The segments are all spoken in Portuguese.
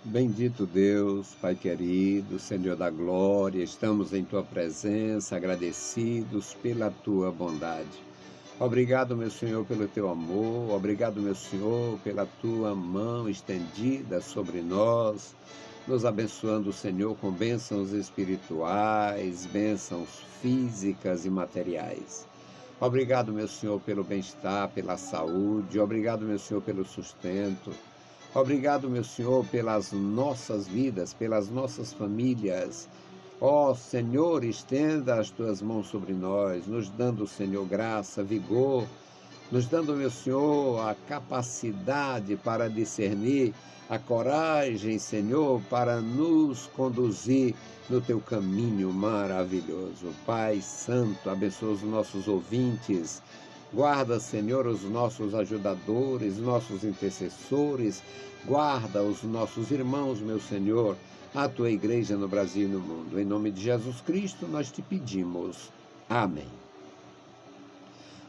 Bendito Deus, Pai querido, Senhor da glória, estamos em Tua presença, agradecidos pela Tua bondade. Obrigado, meu Senhor, pelo Teu amor, obrigado, meu Senhor, pela Tua mão estendida sobre nós, nos abençoando, Senhor, com bênçãos espirituais, bênçãos físicas e materiais. Obrigado, meu Senhor, pelo bem-estar, pela saúde, obrigado, meu Senhor, pelo sustento. Obrigado, meu Senhor, pelas nossas vidas, pelas nossas famílias. Ó Senhor, estenda as tuas mãos sobre nós, nos dando, Senhor, graça, vigor, nos dando, meu Senhor, a capacidade para discernir, a coragem, Senhor, para nos conduzir no teu caminho maravilhoso. Pai Santo, abençoa os nossos ouvintes. Guarda, Senhor, os nossos ajudadores, nossos intercessores. Guarda os nossos irmãos, meu Senhor, a tua igreja no Brasil e no mundo. Em nome de Jesus Cristo, nós te pedimos. Amém.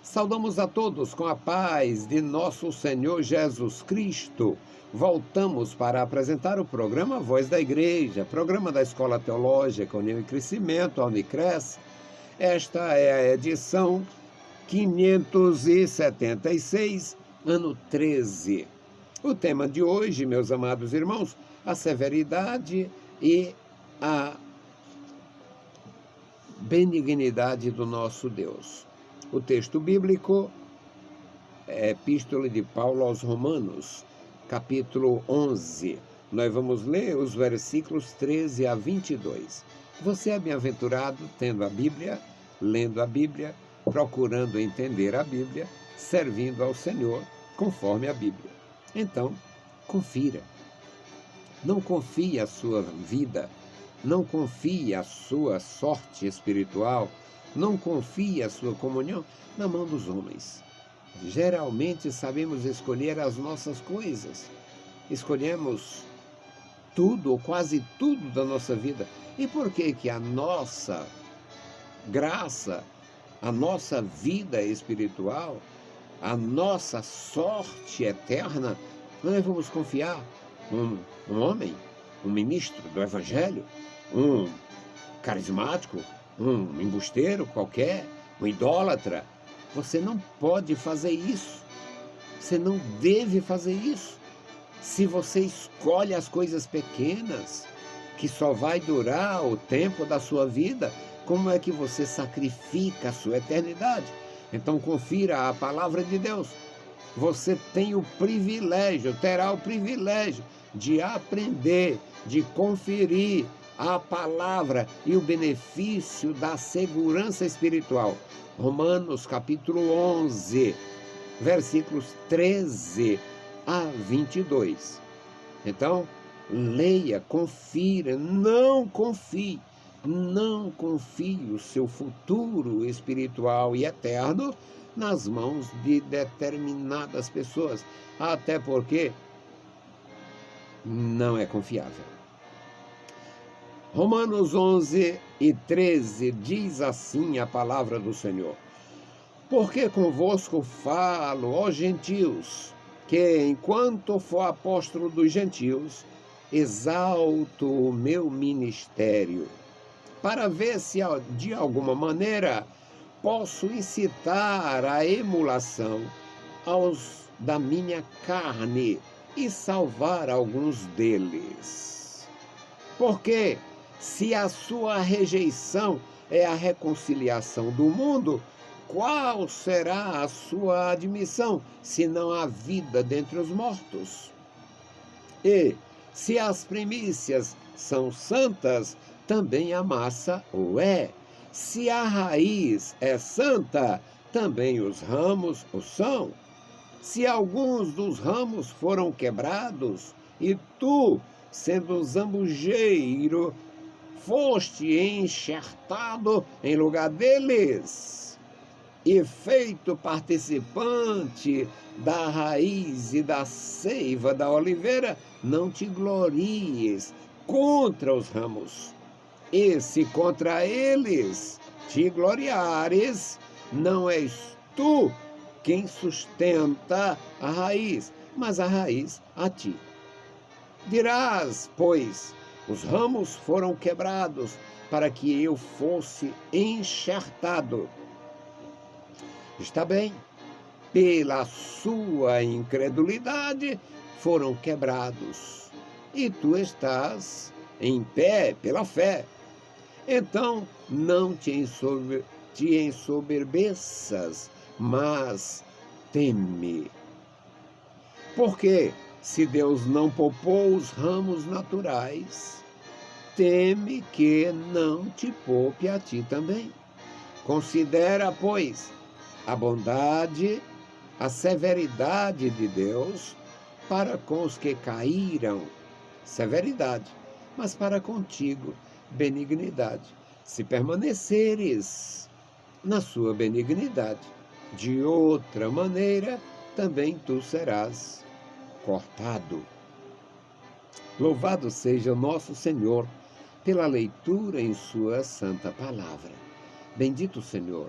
Saudamos a todos com a paz de nosso Senhor Jesus Cristo. Voltamos para apresentar o programa Voz da Igreja, programa da Escola Teológica União e Crescimento, a Unicres. Esta é a edição 576, ano 13. O tema de hoje, meus amados irmãos, a severidade e a benignidade do nosso Deus. O texto bíblico é a Epístola de Paulo aos Romanos, capítulo 11. Nós vamos ler os versículos 13 a 22. Você é bem-aventurado tendo a Bíblia, lendo a Bíblia, procurando entender a Bíblia, servindo ao Senhor conforme a Bíblia. Então, confira. Não confie a sua vida, não confie a sua sorte espiritual, não confie a sua comunhão na mão dos homens. Geralmente sabemos escolher as nossas coisas. Escolhemos tudo ou quase tudo da nossa vida. E por que que a nossa graça, a nossa vida espiritual, a nossa sorte eterna, nós vamos confiar um homem, um ministro do Evangelho, um carismático, um embusteiro qualquer, um idólatra? Você não pode fazer isso. Você não deve fazer isso. Se você escolhe as coisas pequenas, que só vai durar o tempo da sua vida, como é que você sacrifica a sua eternidade? Então confira a palavra de Deus. Você tem o privilégio, terá o privilégio de aprender, de conferir a palavra e o benefício da segurança espiritual. Romanos capítulo 11, versículos 13 a 22. Então, leia, confira, não confie o seu futuro espiritual e eterno nas mãos de determinadas pessoas, até porque não é confiável. Romanos 11 e 13 diz assim a palavra do Senhor: porque convosco falo, ó gentios, que enquanto for apóstolo dos gentios, exalto o meu ministério, para ver se de alguma maneira posso incitar a emulação aos da minha carne e salvar alguns deles. Porque se a sua rejeição é a reconciliação do mundo, qual será a sua admissão, se não a vida dentre os mortos? E se as primícias são santas, também a massa o é. Se a raiz é santa, também os ramos o são. Se alguns dos ramos foram quebrados, e tu, sendo zambujeiro, foste enxertado em lugar deles, e feito participante da raiz e da seiva da oliveira, não te glories contra os ramos. E se contra eles te gloriares, não és tu quem sustenta a raiz, mas a raiz a ti. Dirás, pois, os ramos foram quebrados para que eu fosse enxertado. Está bem, pela sua incredulidade foram quebrados, e tu estás em pé pela fé. Então não te ensoberbeças, mas teme. Porque se Deus não poupou os ramos naturais, teme que não te poupe a ti também. Considera, pois, a bondade, a severidade de Deus para com os que caíram, severidade, mas para contigo, benignidade. Se permaneceres na sua benignidade, de outra maneira também tu serás cortado. Louvado seja o nosso Senhor pela leitura em sua santa palavra. Bendito Senhor,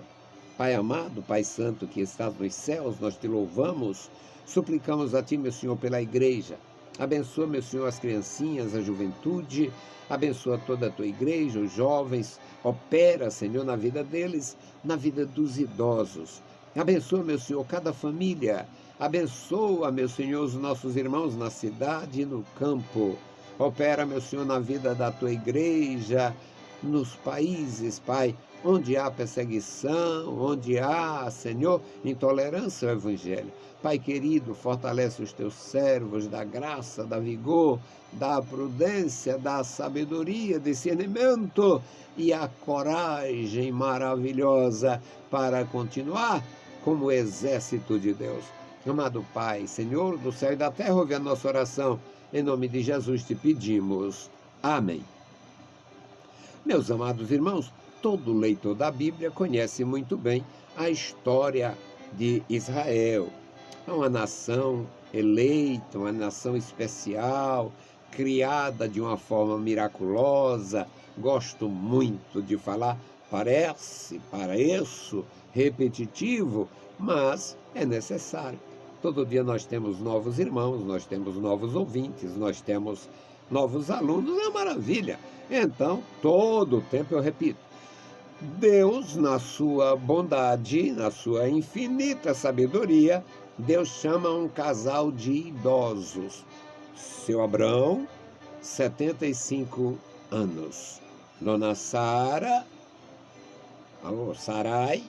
Pai amado, Pai santo que estás nos céus, nós te louvamos, suplicamos a ti, meu Senhor, pela igreja. Abençoa, meu Senhor, as criancinhas, a juventude, abençoa toda a tua igreja, os jovens, opera, Senhor, na vida deles, na vida dos idosos. Abençoa, meu Senhor, cada família. Abençoa, meu Senhor, os nossos irmãos na cidade e no campo. Opera, meu Senhor, na vida da tua igreja, nos países, Pai, onde há perseguição, onde há, Senhor, intolerância ao Evangelho. Pai querido, fortalece os teus servos, da graça, da vigor, da prudência, da sabedoria, discernimento e a coragem maravilhosa para continuar como exército de Deus. Amado Pai, Senhor do céu e da terra, ouve a nossa oração. Em nome de Jesus te pedimos. Amém. Meus amados irmãos, todo leitor da Bíblia conhece muito bem a história de Israel. É uma nação eleita, uma nação especial, criada de uma forma miraculosa. Gosto muito de falar, pareço repetitivo, mas é necessário. Todo dia nós temos novos irmãos, nós temos novos ouvintes, nós temos novos alunos, é uma maravilha. Então, todo o tempo eu repito, Deus, na sua bondade, na sua infinita sabedoria, Deus chama um casal de idosos. Seu Abrão, 75 anos. Dona Sara, Sarai,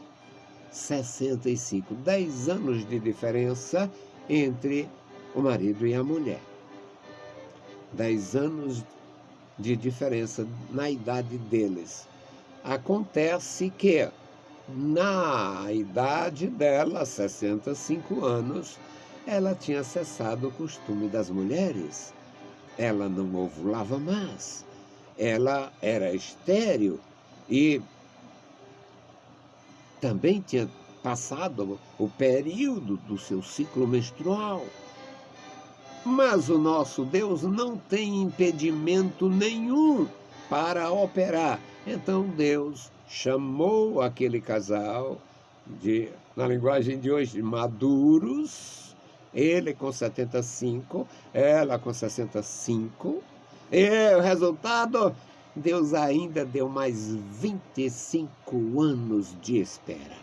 65. 10 anos de diferença entre o marido e a mulher. 10 anos de diferença na idade deles. Acontece que, na idade dela, 65 anos, ela tinha cessado o costume das mulheres. Ela não ovulava mais. Ela era estéril e também tinha passado o período do seu ciclo menstrual. Mas o nosso Deus não tem impedimento nenhum para operar. Então Deus chamou aquele casal, na linguagem de hoje, maduros, ele com 75, ela com 65, e o resultado, Deus ainda deu mais 25 anos de espera.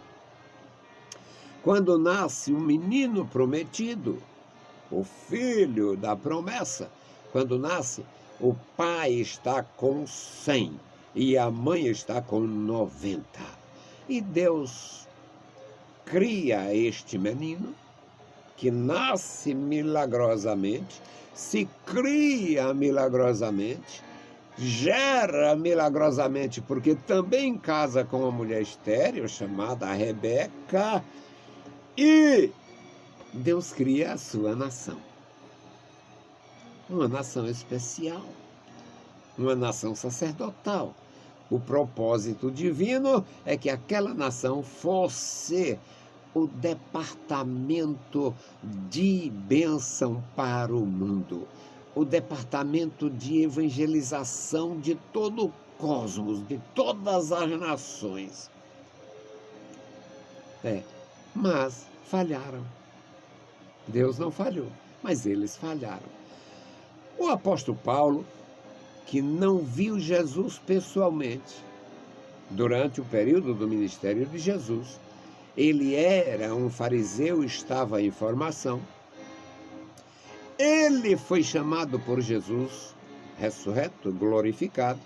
Quando nasce o menino prometido, o filho da promessa, quando nasce, o pai está com 100 e a mãe está com 90. E Deus cria este menino, que nasce milagrosamente, se cria milagrosamente, gera milagrosamente, porque também casa com uma mulher estéril chamada Rebeca, e Deus cria a sua nação. Uma nação especial, uma nação sacerdotal. O propósito divino é que aquela nação fosse o departamento de bênção para o mundo, o departamento de evangelização de todo o cosmos, de todas as nações. Mas falharam. Deus não falhou, mas eles falharam. O apóstolo Paulo, que não viu Jesus pessoalmente durante o período do ministério de Jesus, ele era um fariseu, estava em formação. Ele foi chamado por Jesus, ressurreto, glorificado,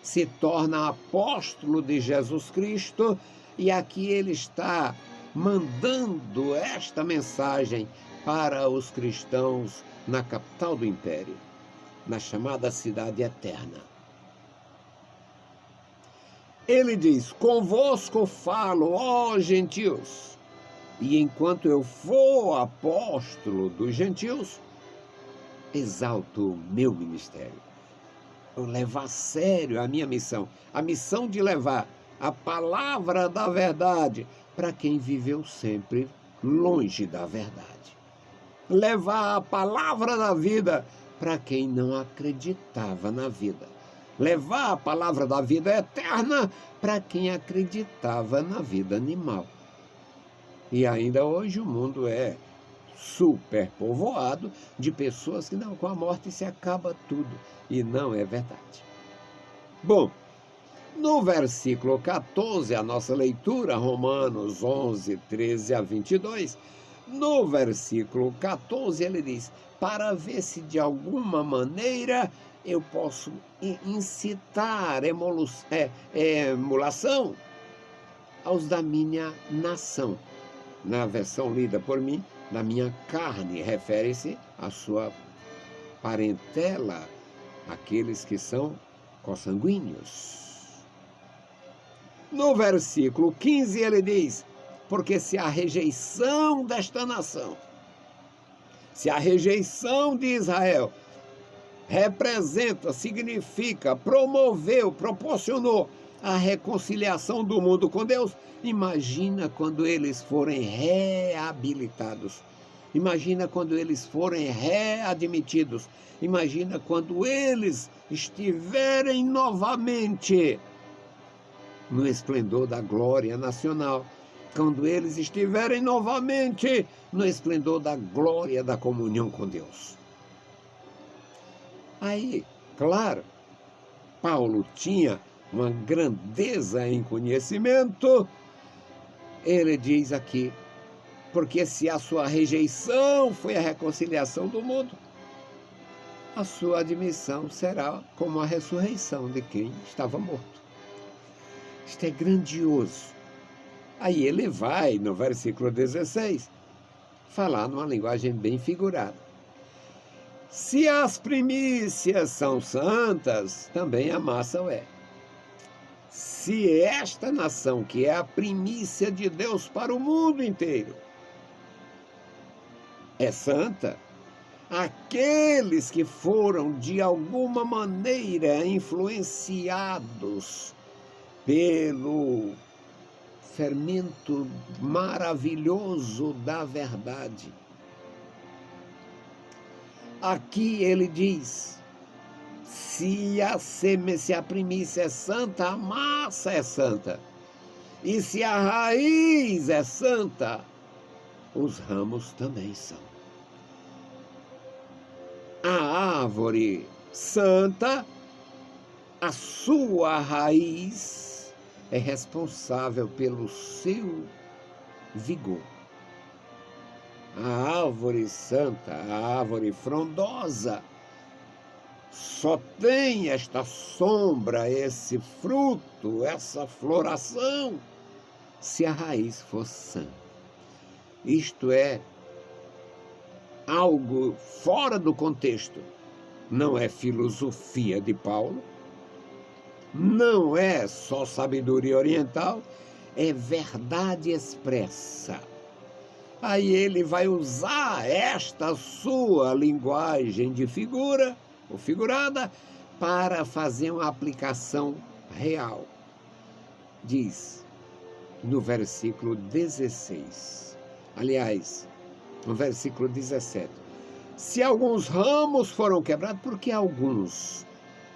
se torna apóstolo de Jesus Cristo, e aqui ele está mandando esta mensagem para os cristãos na capital do império, na chamada cidade eterna. Ele diz: convosco falo, ó gentios, e enquanto eu for apóstolo dos gentios, exalto o meu ministério. Eu levo a sério a minha missão, a missão de levar a palavra da verdade para quem viveu sempre longe da verdade. Levar a palavra da vida para quem não acreditava na vida. Levar a palavra da vida eterna para quem acreditava na vida animal. E ainda hoje o mundo é superpovoado de pessoas que não, com a morte se acaba tudo. E não é verdade. Bom, no versículo 14, a nossa leitura, Romanos 11, 13 a 22, no versículo 14 ele diz: para ver se de alguma maneira eu posso incitar emulação aos da minha nação. Na versão lida por mim, da minha carne, refere-se à sua parentela, aqueles que são consanguíneos. No versículo 15 ele diz: porque se a rejeição desta nação, se a rejeição de Israel representa, significa, promoveu, proporcionou a reconciliação do mundo com Deus, imagina quando eles forem reabilitados. Imagina quando eles forem readmitidos. Imagina quando eles estiverem novamente no esplendor da glória nacional. Quando eles estiverem novamente no esplendor da glória da comunhão com Deus. Aí, claro, Paulo tinha uma grandeza em conhecimento. Ele diz aqui: porque se a sua rejeição foi a reconciliação do mundo, a sua admissão será como a ressurreição de quem estava morto. Isto é grandioso. Aí ele vai, no versículo 16, falar numa linguagem bem figurada. Se as primícias são santas, também a massa o é. Se esta nação, que é a primícia de Deus para o mundo inteiro, é santa, aqueles que foram de alguma maneira influenciados pelo fermento maravilhoso da verdade. Aqui ele diz: se a primícia é santa, a massa é santa. E se a raiz é santa, os ramos também são. A árvore santa, a sua raiz é responsável pelo seu vigor. A árvore santa, a árvore frondosa, só tem esta sombra, esse fruto, essa floração, se a raiz for sã. Isto é algo fora do contexto. Não é filosofia de Paulo, não é só sabedoria oriental, é verdade expressa. Aí ele vai usar esta sua linguagem de figura, ou figurada, para fazer uma aplicação real. Diz no versículo 16, aliás, no versículo 17, se alguns ramos foram quebrados, por que alguns?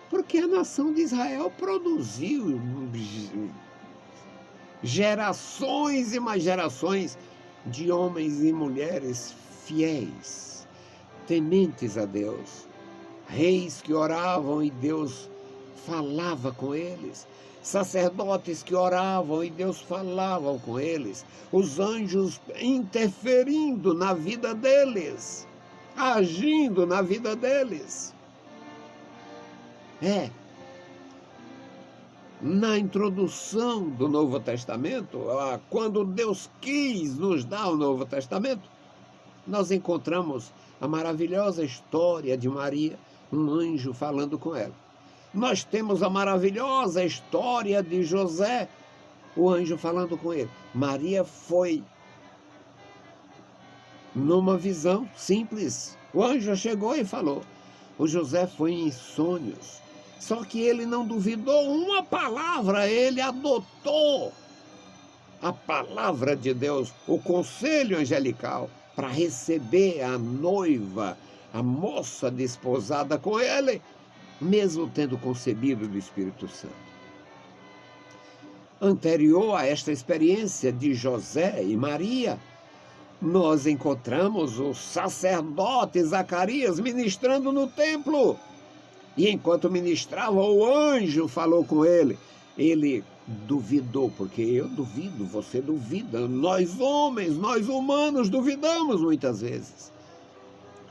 Porque a nação de Israel produziu gerações e mais gerações de homens e mulheres fiéis, tementes a Deus, reis que oravam e Deus falava com eles, sacerdotes que oravam e Deus falava com eles, os anjos interferindo na vida deles, agindo na vida deles. Na introdução do Novo Testamento, quando Deus quis nos dar o Novo Testamento, nós encontramos a maravilhosa história de Maria, um anjo falando com ela. Nós temos a maravilhosa história de José, o anjo falando com ele. Maria foi numa visão simples. O anjo chegou e falou. O José foi em sonhos. Só que ele não duvidou uma palavra, ele adotou a palavra de Deus, o conselho angelical, para receber a noiva, a moça desposada com ele, mesmo tendo concebido do Espírito Santo. Anterior a esta experiência de José e Maria, nós encontramos o sacerdote Zacarias ministrando no templo. E enquanto ministrava, o anjo falou com ele. Ele duvidou, porque eu duvido, você duvida. Nós homens, nós humanos, duvidamos muitas vezes.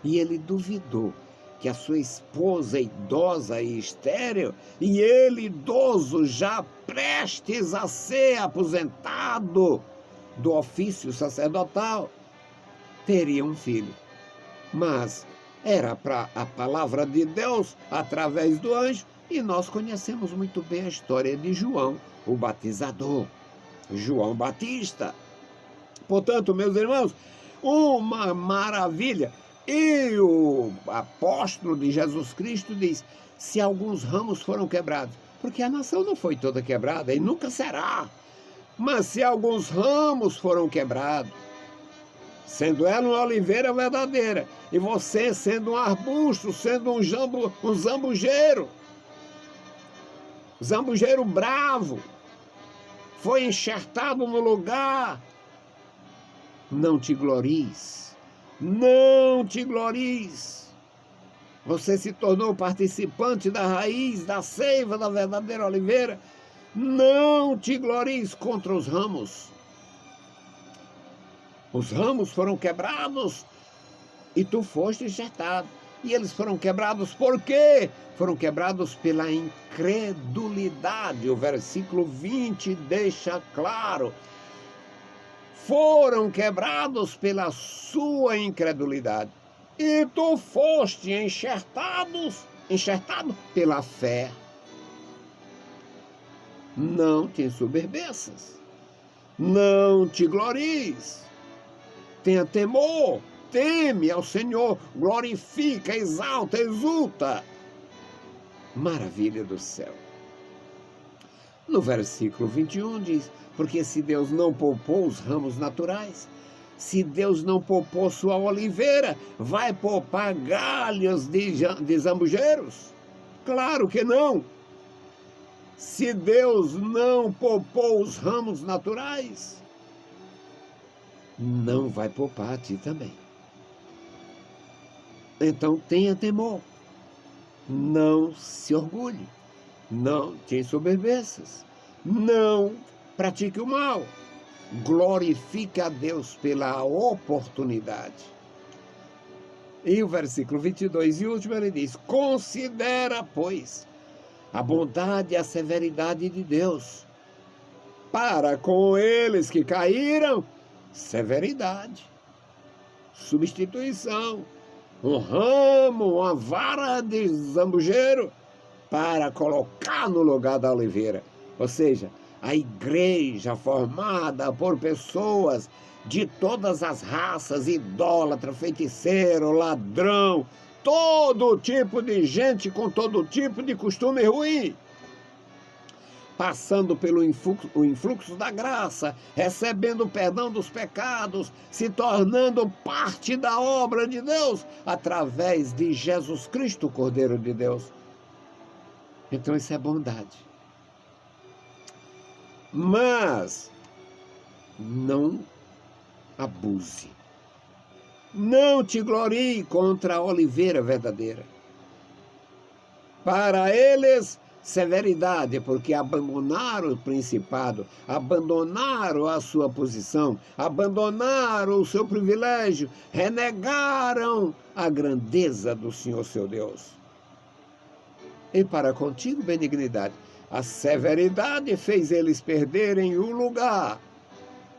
E ele duvidou que a sua esposa idosa e estéril, e ele idoso já prestes a ser aposentado do ofício sacerdotal, teria um filho. Mas era para a palavra de Deus através do anjo, e nós conhecemos muito bem a história de João, o batizador, João Batista. Portanto, meus irmãos, uma maravilha. E o apóstolo de Jesus Cristo diz, se alguns ramos foram quebrados, porque a nação não foi toda quebrada e nunca será, mas se alguns ramos foram quebrados, sendo ela uma oliveira verdadeira, e você sendo um arbusto, sendo um zambujeiro bravo, foi enxertado no lugar, não te glories, não te glories. Você se tornou participante da raiz, da seiva da verdadeira oliveira, não te glories contra os ramos. Os ramos foram quebrados e tu foste enxertado. E eles foram quebrados por quê? Foram quebrados pela incredulidade. O versículo 20 deixa claro. Foram quebrados pela sua incredulidade. E tu foste enxertado pela fé. Não te ensoberbeças. Não te glories. Tenha temor, teme ao Senhor, glorifica, exalta, exulta. Maravilha do céu. No versículo 21 diz, porque se Deus não poupou os ramos naturais, se Deus não poupou sua oliveira, vai poupar galhos de zambujeiros? Claro que não. Se Deus não poupou os ramos naturais, não vai poupar a ti também. Então tenha temor, não se orgulhe, não te ensoberbeças, não pratique o mal, glorifique a Deus pela oportunidade. E o versículo 22 e último ele diz, considera, pois, a bondade e a severidade de Deus, para com eles que caíram, severidade, substituição, um ramo, uma vara de zambujeiro para colocar no lugar da oliveira. Ou seja, a igreja formada por pessoas de todas as raças, idólatra, feiticeiro, ladrão, todo tipo de gente com todo tipo de costume ruim, passando pelo influxo da graça, recebendo o perdão dos pecados, se tornando parte da obra de Deus, através de Jesus Cristo, o Cordeiro de Deus. Então isso é bondade. Mas não abuse. Não te glorie contra a oliveira verdadeira. Para eles, severidade, porque abandonaram o principado, abandonaram a sua posição, abandonaram o seu privilégio, renegaram a grandeza do Senhor seu Deus. E para contigo, benignidade, a severidade fez eles perderem o lugar,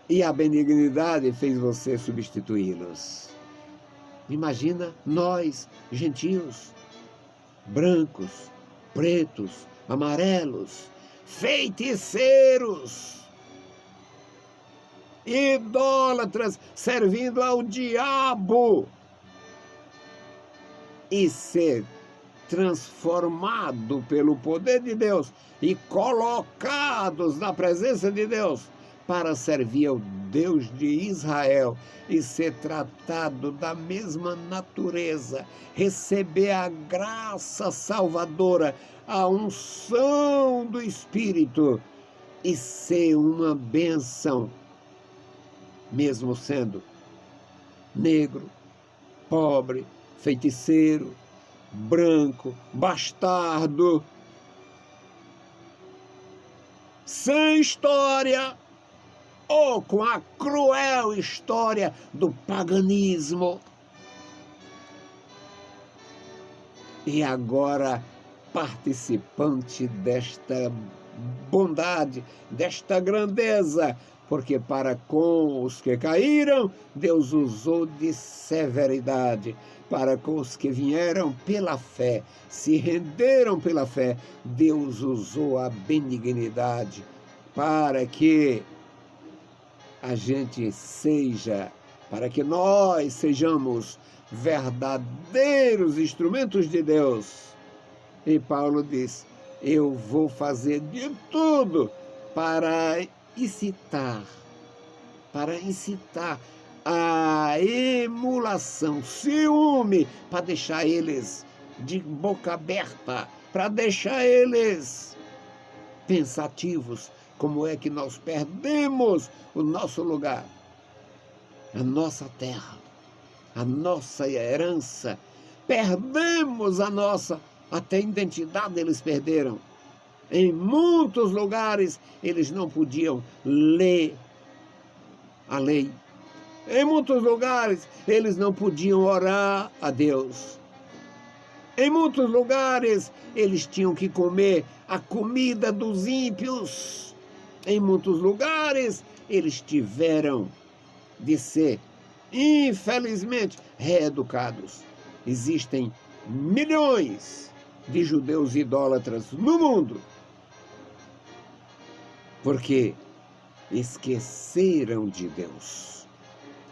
e a benignidade fez você substituí-los. Imagina nós, gentios, brancos, pretos, amarelos, feiticeiros, idólatras, servindo ao diabo, e ser transformado pelo poder de Deus e colocados na presença de Deus para servir ao Deus de Israel e ser tratado da mesma natureza, receber a graça salvadora, a unção do Espírito e ser uma bênção, mesmo sendo negro, pobre, feiticeiro, branco, bastardo, sem história, ou com a cruel história do paganismo. E agora, participante desta bondade, desta grandeza, porque para com os que caíram, Deus usou de severidade. Para com os que vieram pela fé, se renderam pela fé, Deus usou a benignidade para que a gente seja, para que nós sejamos verdadeiros instrumentos de Deus. E Paulo diz: eu vou fazer de tudo para incitar a emulação, ciúme, para deixar eles de boca aberta, para deixar eles pensativos. Como é que nós perdemos o nosso lugar, a nossa terra, a nossa herança, perdemos a nossa, até identidade eles perderam. Em muitos lugares eles não podiam ler a lei. Em muitos lugares eles não podiam orar a Deus. Em muitos lugares eles tinham que comer a comida dos ímpios. Em muitos lugares eles tiveram de ser, infelizmente, reeducados. Existem milhões de judeus idólatras no mundo, porque esqueceram de Deus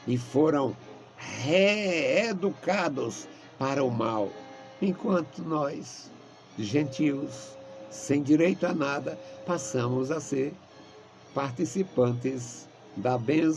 e foram reeducados para o mal, enquanto nós, gentios, sem direito a nada, passamos a ser participantes da bênção